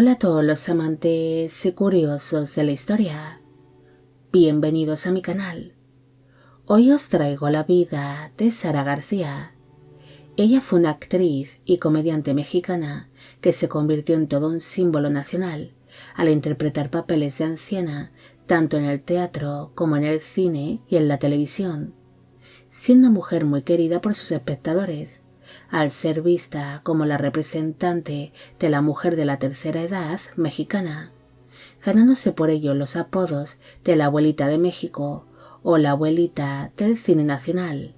Hola a todos los amantes y curiosos de la historia. Bienvenidos a mi canal. Hoy os traigo la vida de Sara García. Ella fue una actriz y comediante mexicana que se convirtió en todo un símbolo nacional al interpretar papeles de anciana tanto en el teatro como en el cine y en la televisión, siendo una mujer muy querida por sus espectadores, al ser vista como la representante de la mujer de la tercera edad mexicana, ganándose por ello los apodos de la abuelita de México o la abuelita del cine nacional.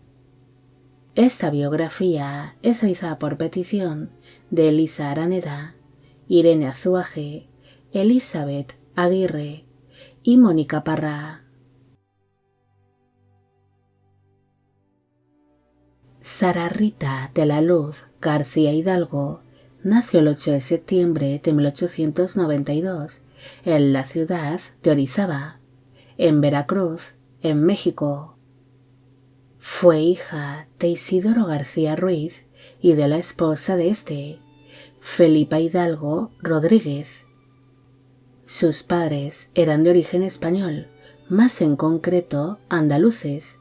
Esta biografía es realizada por petición de Elisa Araneda, Irene Azuaje, Elizabeth Aguirre y Mónica Parra. Sara Rita de la Luz García Hidalgo nació el 8 de septiembre de 1892 en la ciudad de Orizaba, en Veracruz, en México. Fue hija de Isidoro García Ruiz y de la esposa de este, Felipa Hidalgo Rodríguez. Sus padres eran de origen español, más en concreto andaluces,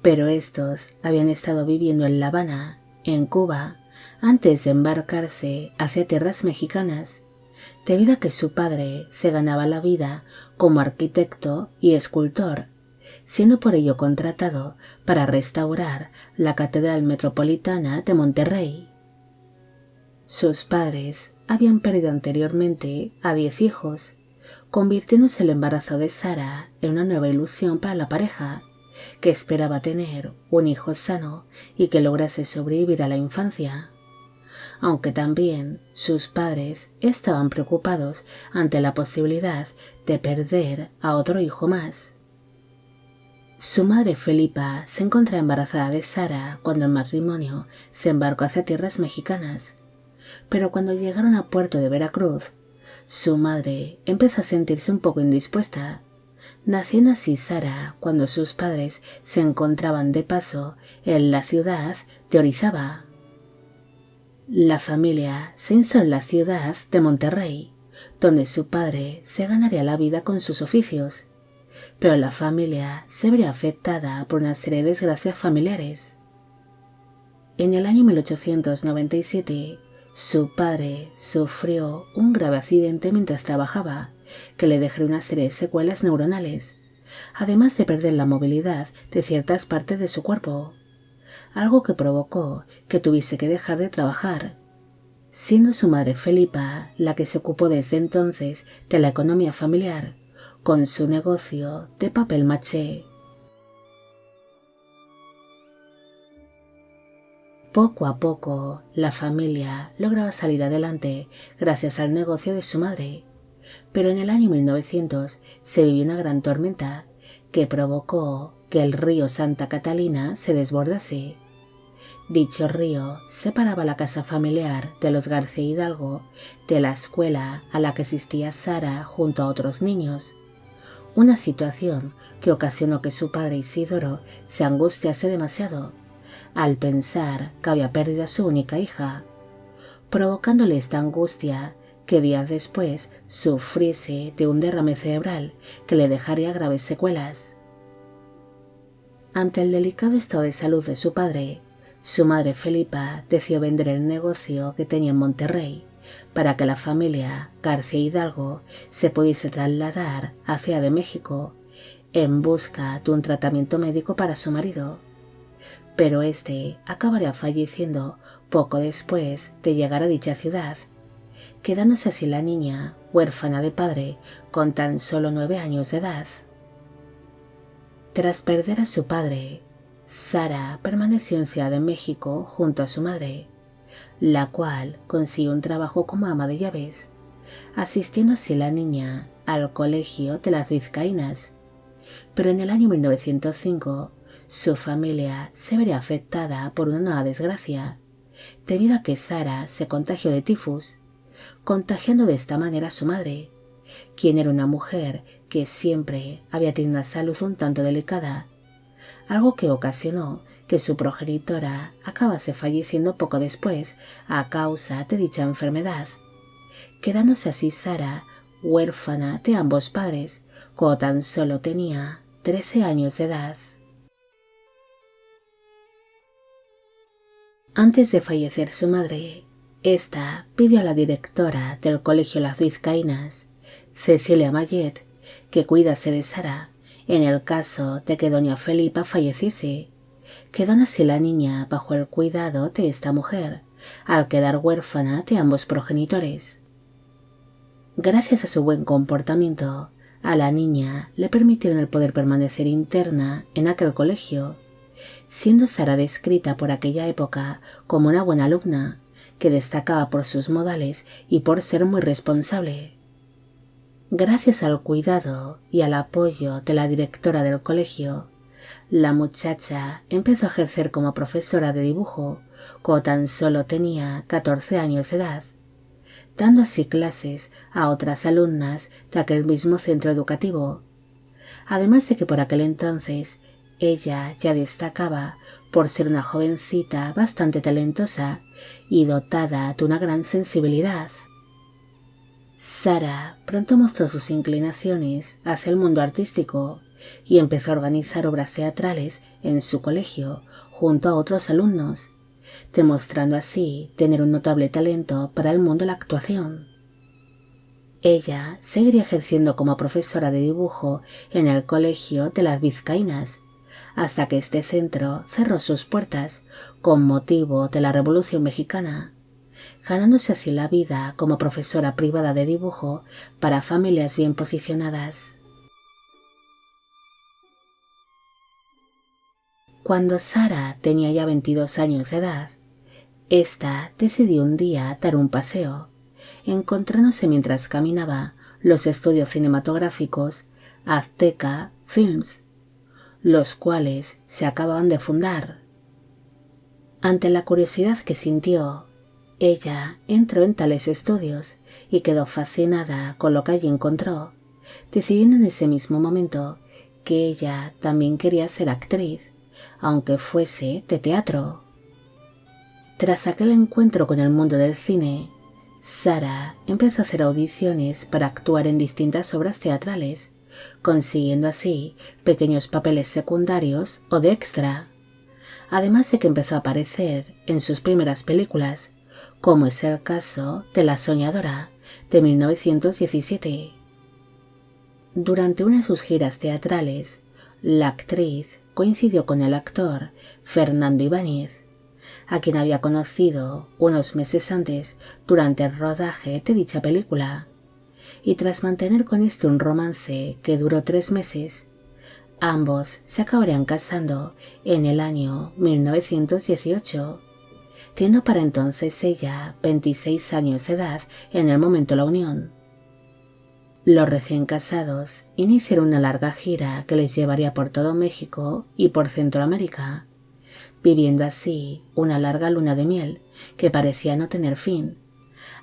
pero estos habían estado viviendo en La Habana, en Cuba, antes de embarcarse hacia tierras mexicanas, debido a que su padre se ganaba la vida como arquitecto y escultor, siendo por ello contratado para restaurar la Catedral Metropolitana de Monterrey. Sus padres habían perdido anteriormente a 10 hijos, convirtiéndose el embarazo de Sara en una nueva ilusión para la pareja, que esperaba tener un hijo sano y que lograse sobrevivir a la infancia, aunque también sus padres estaban preocupados ante la posibilidad de perder a otro hijo más. Su madre Felipa se encontraba embarazada de Sara cuando el matrimonio se embarcó hacia tierras mexicanas, pero cuando llegaron a puerto de Veracruz, su madre empezó a sentirse un poco indispuesta, naciendo así Sara cuando sus padres se encontraban de paso en la ciudad de Orizaba. La familia se instaló en la ciudad de Monterrey, donde su padre se ganaría la vida con sus oficios, pero la familia se vería afectada por una serie de desgracias familiares. En el año 1897, su padre sufrió un grave accidente mientras trabajaba, que le dejó una serie de secuelas neuronales, además de perder la movilidad de ciertas partes de su cuerpo, algo que provocó que tuviese que dejar de trabajar, siendo su madre Felipa la que se ocupó desde entonces de la economía familiar, con su negocio de papel maché. Poco a poco, la familia lograba salir adelante gracias al negocio de su madre, pero en el año 1900 se vivió una gran tormenta que provocó que el río Santa Catalina se desbordase. Dicho río separaba la casa familiar de los García Hidalgo de la escuela a la que asistía Sara junto a otros niños, una situación que ocasionó que su padre Isidoro se angustiase demasiado al pensar que había perdido a su única hija, provocándole esta angustia que días después sufriese de un derrame cerebral que le dejaría graves secuelas. Ante el delicado estado de salud de su padre, su madre Felipa decidió vender el negocio que tenía en Monterrey para que la familia García Hidalgo se pudiese trasladar a Ciudad de México en busca de un tratamiento médico para su marido, pero este acabaría falleciendo poco después de llegar a dicha ciudad, quedándose así la niña huérfana de padre con tan solo 9 años de edad. Tras perder a su padre, Sara permaneció en Ciudad de México junto a su madre, la cual consiguió un trabajo como ama de llaves, asistiendo así la niña al colegio de las Vizcaínas, pero en el año 1905 su familia se vería afectada por una nueva desgracia, debido a que Sara se contagió de tifus, contagiando de esta manera a su madre, quien era una mujer que siempre había tenido una salud un tanto delicada, algo que ocasionó que su progenitora acabase falleciendo poco después a causa de dicha enfermedad, quedándose así Sara huérfana de ambos padres, cuando tan solo tenía 13 años de edad. Antes de fallecer su madre, ésta pidió a la directora del colegio Las Vizcaínas, Cecilia Mayet, que cuidase de Sara en el caso de que doña Felipa falleciese, quedando así la niña bajo el cuidado de esta mujer, al quedar huérfana de ambos progenitores. Gracias a su buen comportamiento, a la niña le permitieron el poder permanecer interna en aquel colegio, siendo Sara descrita por aquella época como una buena alumna, que destacaba por sus modales y por ser muy responsable. Gracias al cuidado y al apoyo de la directora del colegio, la muchacha empezó a ejercer como profesora de dibujo cuando tan solo tenía 14 años de edad, dando así clases a otras alumnas de aquel mismo centro educativo, además de que por aquel entonces ella ya destacaba por ser una jovencita bastante talentosa y dotada de una gran sensibilidad. Sara pronto mostró sus inclinaciones hacia el mundo artístico y empezó a organizar obras teatrales en su colegio junto a otros alumnos, demostrando así tener un notable talento para el mundo de la actuación. Ella seguiría ejerciendo como profesora de dibujo en el colegio de Las Vizcaínas, hasta que este centro cerró sus puertas con motivo de la Revolución Mexicana, ganándose así la vida como profesora privada de dibujo para familias bien posicionadas. Cuando Sara tenía ya 22 años de edad, ésta decidió un día dar un paseo, encontrándose mientras caminaba los estudios cinematográficos Azteca Films, los cuales se acababan de fundar. Ante la curiosidad que sintió, ella entró en tales estudios y quedó fascinada con lo que allí encontró, decidiendo en ese mismo momento que ella también quería ser actriz, aunque fuese de teatro. Tras aquel encuentro con el mundo del cine, Sara empezó a hacer audiciones para actuar en distintas obras teatrales, consiguiendo así pequeños papeles secundarios o de extra, además de que empezó a aparecer en sus primeras películas, como es el caso de La Soñadora, de 1917. Durante una de sus giras teatrales, la actriz coincidió con el actor Fernando Ibáñez, a quien había conocido unos meses antes durante el rodaje de dicha película, y tras mantener con este un romance que duró 3 meses, ambos se acabarían casando en el año 1918, teniendo para entonces ella 26 años de edad en el momento de la unión. Los recién casados iniciaron una larga gira que les llevaría por todo México y por Centroamérica, viviendo así una larga luna de miel que parecía no tener fin,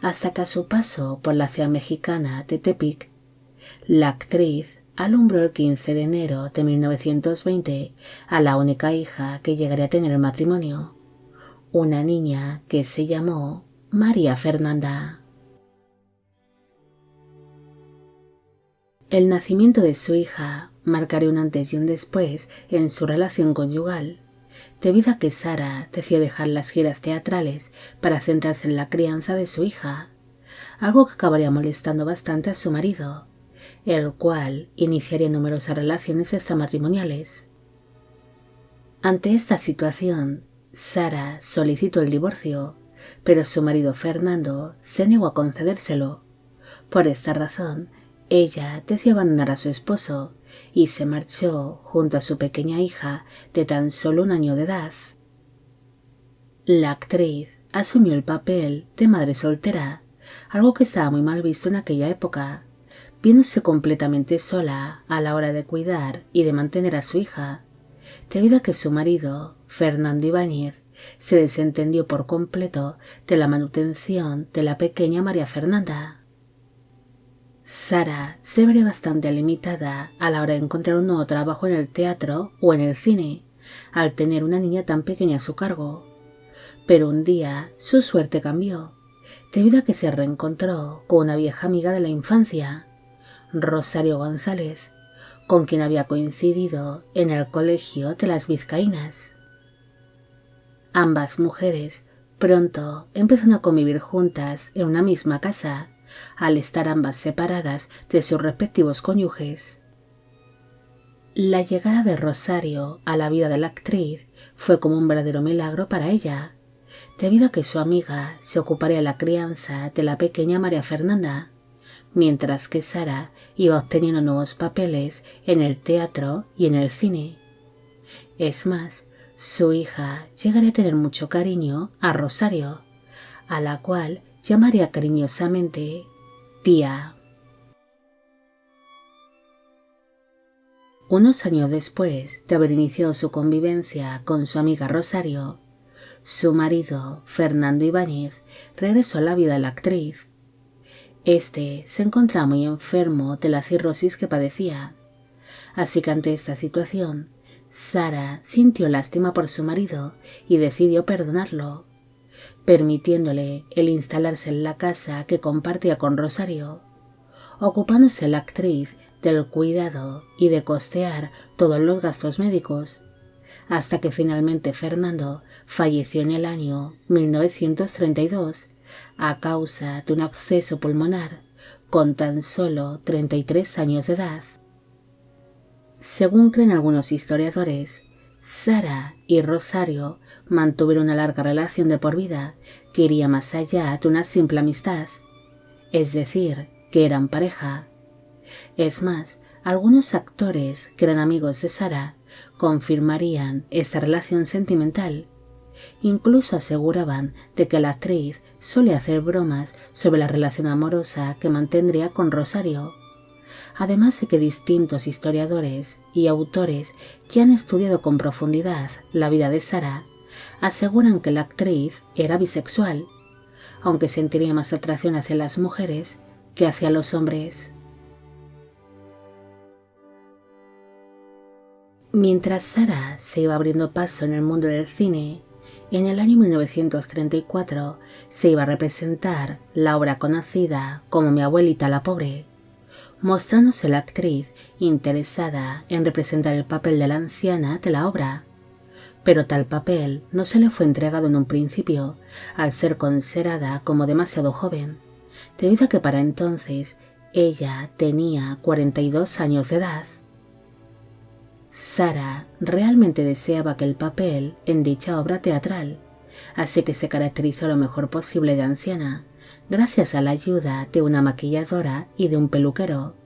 hasta que a su paso por la ciudad mexicana de Tepic, la actriz alumbró el 15 de enero de 1920 a la única hija que llegaría a tener el matrimonio, una niña que se llamó María Fernanda. El nacimiento de su hija marcaría un antes y un después en su relación conyugal, debido a que Sara decidió dejar las giras teatrales para centrarse en la crianza de su hija, algo que acabaría molestando bastante a su marido, el cual iniciaría numerosas relaciones extramatrimoniales. Ante esta situación, Sara solicitó el divorcio, pero su marido Fernando se negó a concedérselo. Por esta razón, ella decidió abandonar a su esposo y se marchó junto a su pequeña hija de tan solo 1 año de edad. La actriz asumió el papel de madre soltera, algo que estaba muy mal visto en aquella época, viéndose completamente sola a la hora de cuidar y de mantener a su hija, debido a que su marido, Fernando Ibáñez, se desentendió por completo de la manutención de la pequeña María Fernanda. Sara se vería bastante limitada a la hora de encontrar un nuevo trabajo en el teatro o en el cine, al tener una niña tan pequeña a su cargo. Pero un día su suerte cambió, debido a que se reencontró con una vieja amiga de la infancia, Rosario González, con quien había coincidido en el colegio de las Vizcaínas. Ambas mujeres pronto empezaron a convivir juntas en una misma casa, al estar ambas separadas de sus respectivos cónyuges. La llegada de Rosario a la vida de la actriz fue como un verdadero milagro para ella, debido a que su amiga se ocuparía de la crianza de la pequeña María Fernanda, mientras que Sara iba obteniendo nuevos papeles en el teatro y en el cine. Es más, su hija llegaría a tener mucho cariño a Rosario, a la cual llamaría cariñosamente tía. Unos años después de haber iniciado su convivencia con su amiga Rosario, su marido, Fernando Ibáñez, regresó a la vida de la actriz. Este se encontraba muy enfermo de la cirrosis que padecía, así que ante esta situación, Sara sintió lástima por su marido y decidió perdonarlo, permitiéndole el instalarse en la casa que compartía con Rosario, ocupándose la actriz del cuidado y de costear todos los gastos médicos, hasta que finalmente Fernando falleció en el año 1932 a causa de un absceso pulmonar con tan solo 33 años de edad. Según creen algunos historiadores, Sara y Rosario mantuvieron una larga relación de por vida que iría más allá de una simple amistad, es decir, que eran pareja. Es más, algunos actores que eran amigos de Sara confirmarían esta relación sentimental. Incluso aseguraban de que la actriz solía hacer bromas sobre la relación amorosa que mantendría con Rosario. Además de que distintos historiadores y autores que han estudiado con profundidad la vida de Sara aseguran que la actriz era bisexual, aunque sentiría más atracción hacia las mujeres que hacia los hombres. Mientras Sara se iba abriendo paso en el mundo del cine, en el año 1934 se iba a representar la obra conocida como Mi abuelita la pobre, mostrándose la actriz interesada en representar el papel de la anciana de la obra, pero tal papel no se le fue entregado en un principio al ser considerada como demasiado joven, debido a que para entonces ella tenía 42 años de edad. Sara realmente deseaba que el papel en dicha obra teatral, así que se caracterizó lo mejor posible de anciana, gracias a la ayuda de una maquilladora y de un peluquero.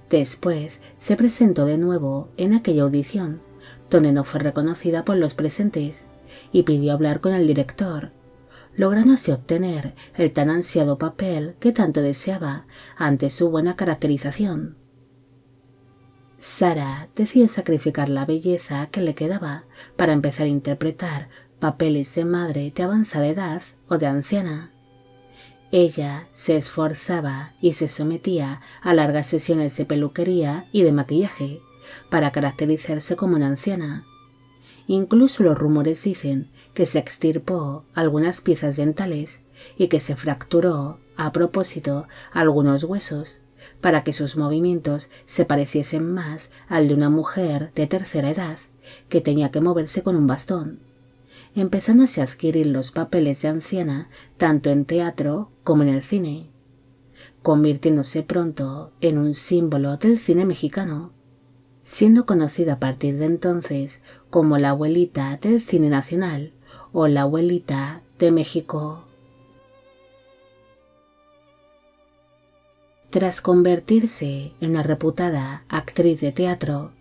Después se presentó de nuevo en aquella audición, donde no fue reconocida por los presentes, y pidió hablar con el director, logrando así obtener el tan ansiado papel que tanto deseaba ante su buena caracterización. Sara decidió sacrificar la belleza que le quedaba para empezar a interpretar papeles de madre de avanzada edad o de anciana. Ella se esforzaba y se sometía a largas sesiones de peluquería y de maquillaje para caracterizarse como una anciana. Incluso los rumores dicen que se extirpó algunas piezas dentales y que se fracturó, a propósito, algunos huesos, para que sus movimientos se pareciesen más al de una mujer de tercera edad que tenía que moverse con un bastón, empezándose a adquirir los papeles de anciana tanto en teatro como en el cine, convirtiéndose pronto en un símbolo del cine mexicano, siendo conocida a partir de entonces como la abuelita del cine nacional o la abuelita de México. Tras convertirse en una reputada actriz de teatro,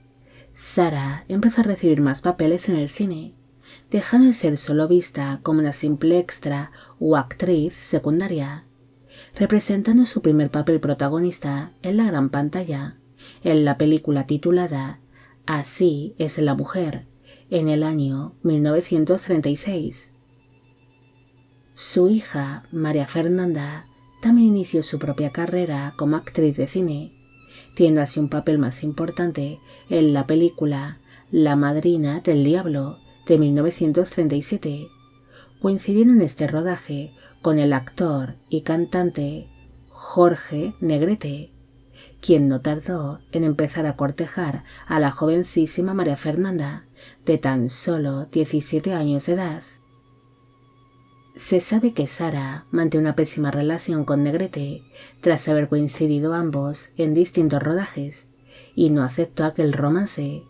Sara empezó a recibir más papeles en el cine, dejando de ser solo vista como una simple extra o actriz secundaria, representando su primer papel protagonista en la gran pantalla, en la película titulada Así es la mujer, en el año 1936. Su hija, María Fernanda, también inició su propia carrera como actriz de cine, teniendo así un papel más importante en la película La madrina del diablo de 1937, coincidiendo en este rodaje con el actor y cantante Jorge Negrete, quien no tardó en empezar a cortejar a la jovencísima María Fernanda, de tan solo 17 años de edad. Se sabe que Sara mantiene una pésima relación con Negrete tras haber coincidido ambos en distintos rodajes y no aceptó aquel romance,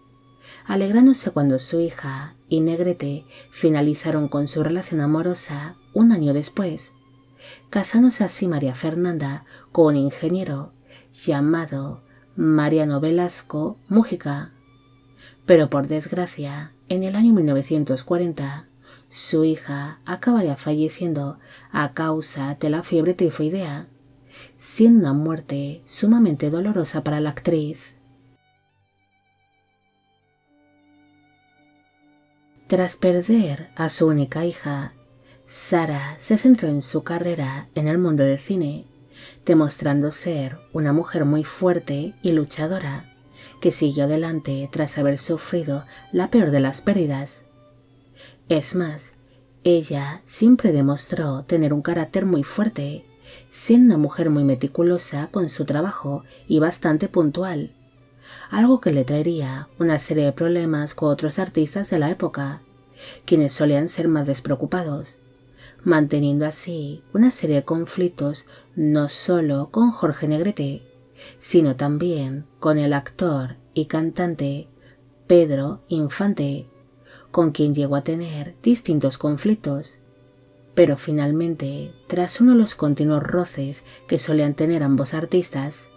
alegrándose cuando su hija y Negrete finalizaron con su relación amorosa un año después, casándose así María Fernanda con un ingeniero llamado Mariano Velasco Mújica. Pero por desgracia, en el año 1940, su hija acabaría falleciendo a causa de la fiebre tifoidea, siendo una muerte sumamente dolorosa para la actriz. Tras perder a su única hija, Sara se centró en su carrera en el mundo del cine, demostrando ser una mujer muy fuerte y luchadora, que siguió adelante tras haber sufrido la peor de las pérdidas. Es más, ella siempre demostró tener un carácter muy fuerte, siendo una mujer muy meticulosa con su trabajo y bastante puntual, algo que le traería una serie de problemas con otros artistas de la época, quienes solían ser más despreocupados, manteniendo así una serie de conflictos no solo con Jorge Negrete, sino también con el actor y cantante Pedro Infante, con quien llegó a tener distintos conflictos. Pero finalmente, tras uno de los continuos roces que solían tener ambos artistas,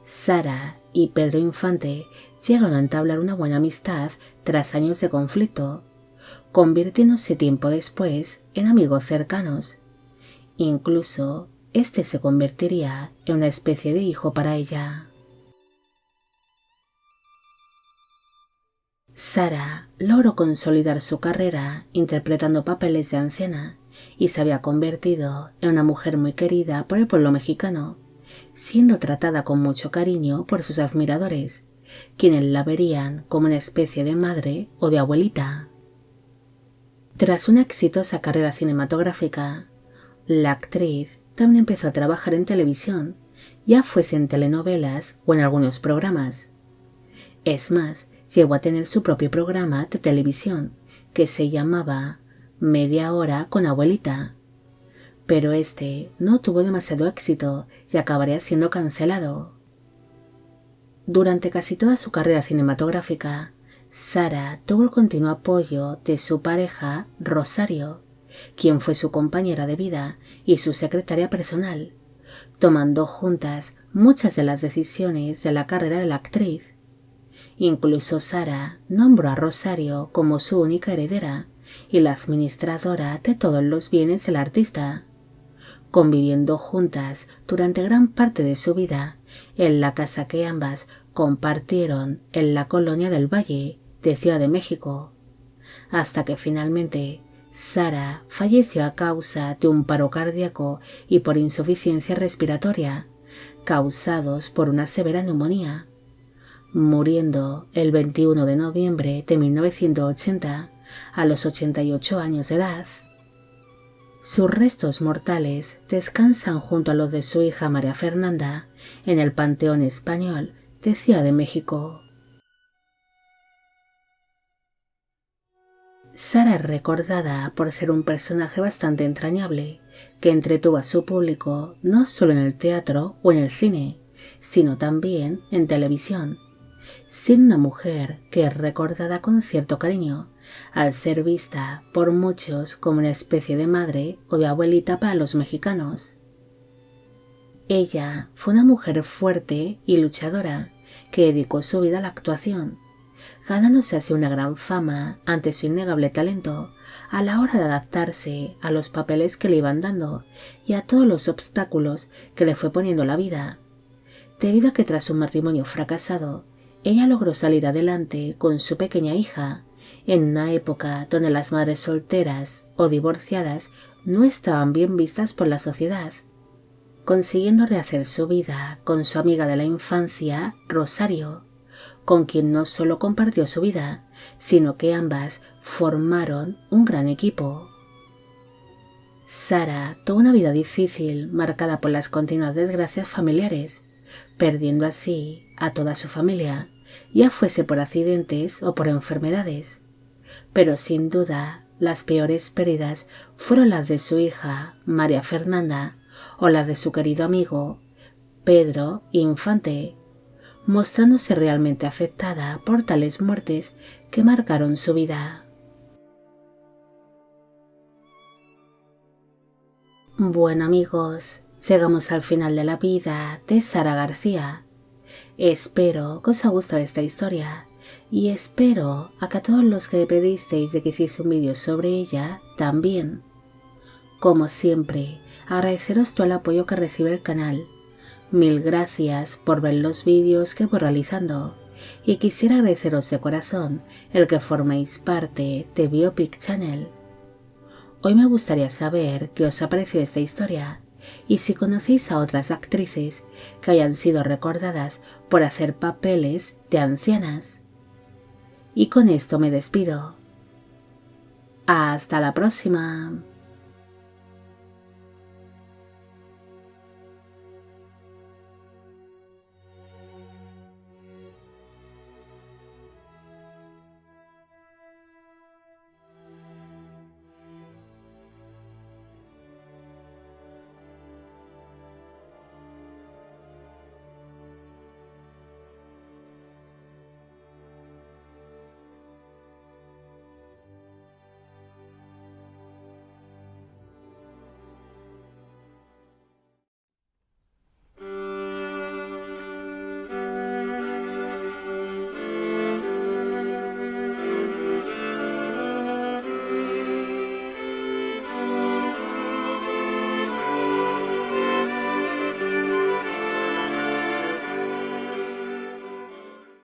Sara y Pedro Infante llegaron a entablar una buena amistad tras años de conflicto, convirtiéndose tiempo después en amigos cercanos. Incluso este se convertiría en una especie de hijo para ella. Sara logró consolidar su carrera interpretando papeles de anciana y se había convertido en una mujer muy querida por el pueblo mexicano, siendo tratada con mucho cariño por sus admiradores, quienes la verían como una especie de madre o de abuelita. Tras una exitosa carrera cinematográfica, la actriz también empezó a trabajar en televisión, ya fuese en telenovelas o en algunos programas. Es más, llegó a tener su propio programa de televisión, que se llamaba Media Hora con Abuelita, pero este no tuvo demasiado éxito y acabaría siendo cancelado. Durante casi toda su carrera cinematográfica, Sara tuvo el continuo apoyo de su pareja Rosario, quien fue su compañera de vida y su secretaria personal, tomando juntas muchas de las decisiones de la carrera de la actriz. Incluso Sara nombró a Rosario como su única heredera y la administradora de todos los bienes del artista, conviviendo juntas durante gran parte de su vida en la casa que ambas compartieron en la colonia del Valle de Ciudad de México, hasta que finalmente Sara falleció a causa de un paro cardíaco y por insuficiencia respiratoria, causados por una severa neumonía, muriendo el 21 de noviembre de 1980 a los 88 años de edad. Sus restos mortales descansan junto a los de su hija María Fernanda en el Panteón Español de Ciudad de México. Sara es recordada por ser un personaje bastante entrañable que entretuvo a su público no solo en el teatro o en el cine, sino también en televisión, siendo una mujer que es recordada con cierto cariño, al ser vista por muchos como una especie de madre o de abuelita para los mexicanos. Ella fue una mujer fuerte y luchadora que dedicó su vida a la actuación, ganándose así una gran fama ante su innegable talento a la hora de adaptarse a los papeles que le iban dando y a todos los obstáculos que le fue poniendo la vida, debido a que tras un matrimonio fracasado, ella logró salir adelante con su pequeña hija, en una época donde las madres solteras o divorciadas no estaban bien vistas por la sociedad, consiguiendo rehacer su vida con su amiga de la infancia, Rosario, con quien no solo compartió su vida, sino que ambas formaron un gran equipo. Sara tuvo una vida difícil marcada por las continuas desgracias familiares, perdiendo así a toda su familia, ya fuese por accidentes o por enfermedades. Pero sin duda, las peores pérdidas fueron las de su hija, María Fernanda, o las de su querido amigo, Pedro Infante, mostrándose realmente afectada por tales muertes que marcaron su vida. Bueno amigos, llegamos al final de la vida de Sara García. Espero que os haya gustado esta historia y espero a que a todos los que me pedisteis de que hiciese un vídeo sobre ella también. Como siempre, agradeceros todo el apoyo que recibe el canal. Mil gracias por ver los vídeos que voy realizando y quisiera agradeceros de corazón el que forméis parte de Biopic Channel. Hoy me gustaría saber qué os ha parecido esta historia y si conocéis a otras actrices que hayan sido recordadas por hacer papeles de ancianas. Y con esto me despido. Hasta la próxima.